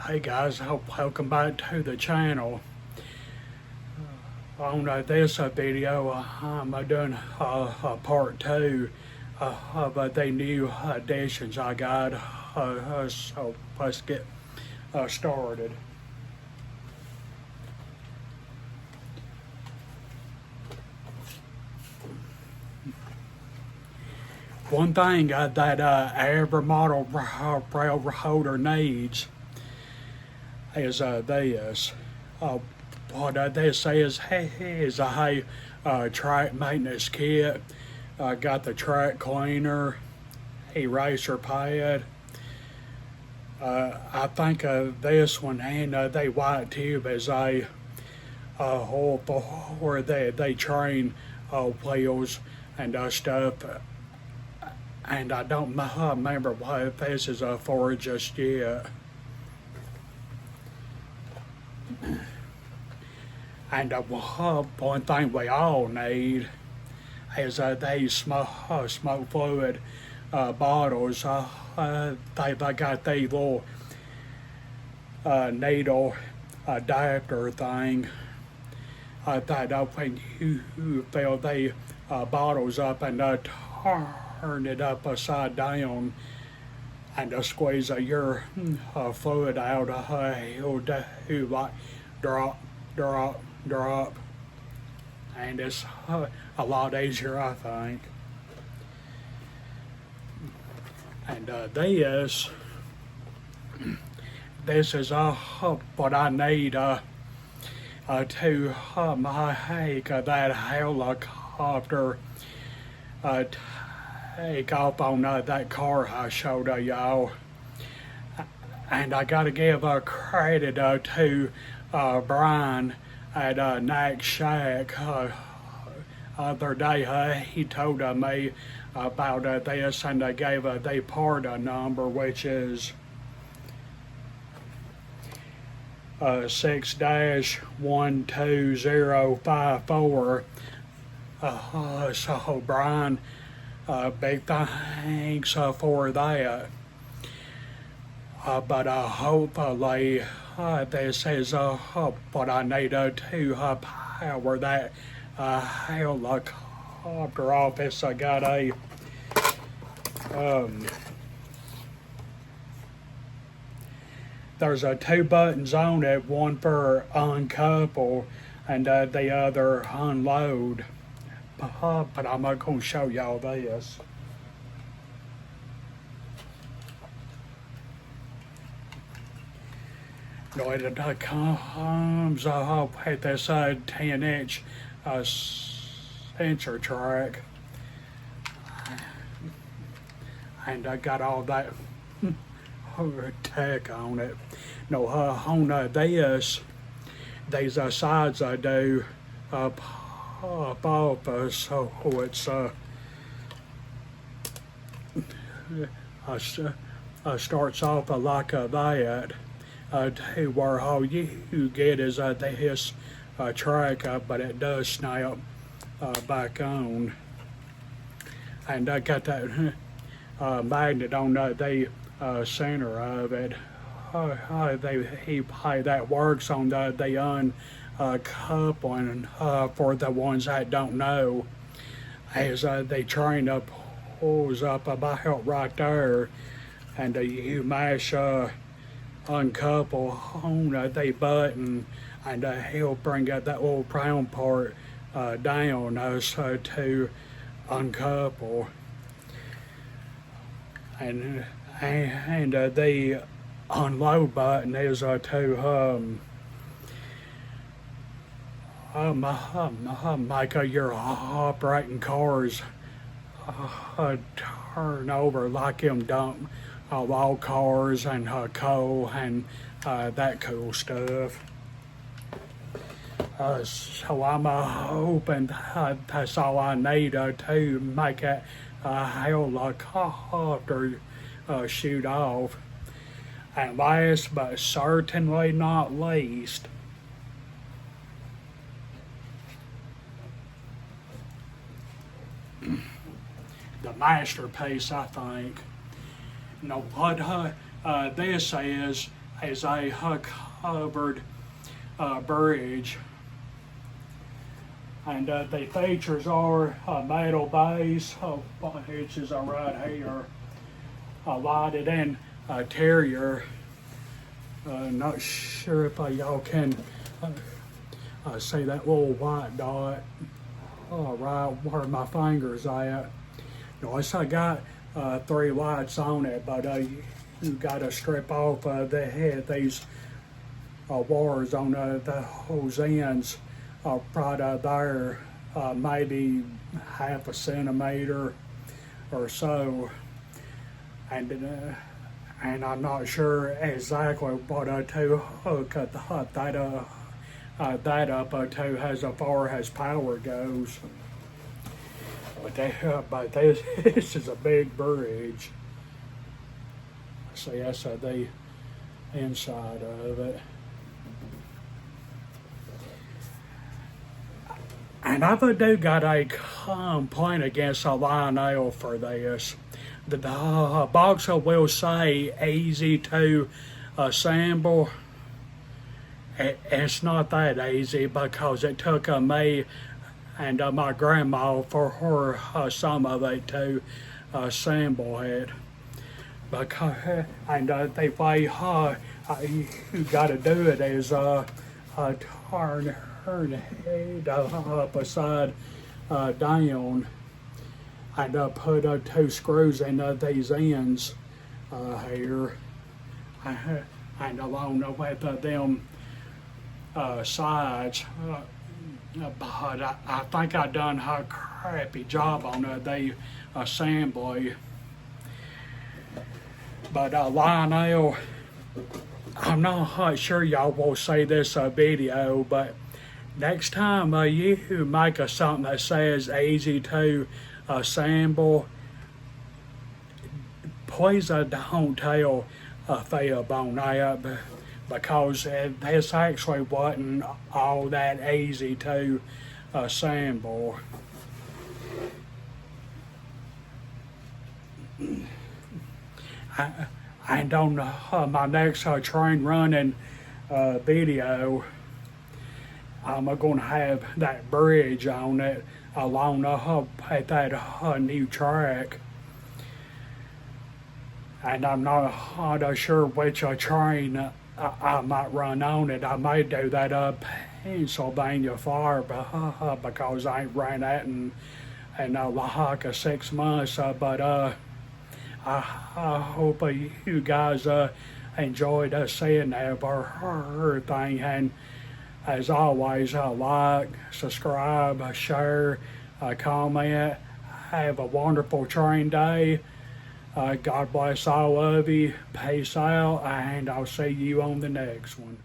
Hey guys, welcome back to the channel. On this video, I'm doing part two of the new additions I got. So let's get started. One thing that every model railroader needs is this. What this is a track maintenance kit. Got the track cleaner, eraser pad. I think this one and the white tube is a hole where they train wheels and stuff. And I don't remember what this is for just yet. And one thing we all need is these smoke fluid bottles. They got these little needle adapter thing that when you fill the bottles up and turn it upside down and squeeze your fluid out, it'll do like drop, drop, drop, and it's a lot easier, I think. And this is what I need to make that helicopter take off on that car I showed y'all. And I gotta give credit to Brian at Knack Shack. Other day he told me about this, and they gave the part number, which is 6-12054. So Brian, big thanks for that. But hopefully this is what I need to power that helicopter office. I got a there's two buttons on it, one for uncouple and the other unload. But I'm not going to show y'all this. No, it comes with this 10-inch sensor track, and I got all that tech on it. No, on this, these sides I do pop off, so it's starts off like that. To where all you get is this track, but it does snap back on. And I got that magnet on the center of it. That works on the uncoupling for the ones that don't know. As the train pulls up about right there, and you mash uncouple on the button, and he'll bring that little brown part down so to uncouple. And the unload button is to make your operating cars turn over, like them dump all cars and coal and that cool stuff. So I'm hoping that's all I need to make that helicopter shoot off. And last but certainly not least, the masterpiece, I think. You know what this is is a covered bridge. And the features are a metal base, which is right here, lighted interior. Not sure if y'all can see that little white dot right where my finger's at. Notice I got 3 lights on it, but you got to strip off the head, these wires on those ends. Right there, maybe half a centimeter or so, and I'm not sure exactly what to hook that up to as far as power goes. But this is a big bridge. See, that's the inside of it. And I do got a complaint against Lionel for this. The box will say easy to assemble. It's not that easy because it took me and my grandma for her some of it to assemble it. Because and the way you got to do it is turn her head up upside down and put 2 screws in these ends here and along with them sides. But I think I done a crappy job on the assembly. But Lionel, I'm not sure y'all will see this video, but next time you make something that says easy to assemble, please don't tell Philip on that, because this actually wasn't all that easy to assemble. And on my next train running video, I'm going to have that bridge on it along at that new track. And I'm not sure which train I might run on it. I may do that Pennsylvania Fire because I ain't ran that in like 6 months. But I hope you guys enjoyed seeing everything. And as always, like, subscribe, share, comment. Have a wonderful train day. God bless all of you. Peace out, and I'll see you on the next one.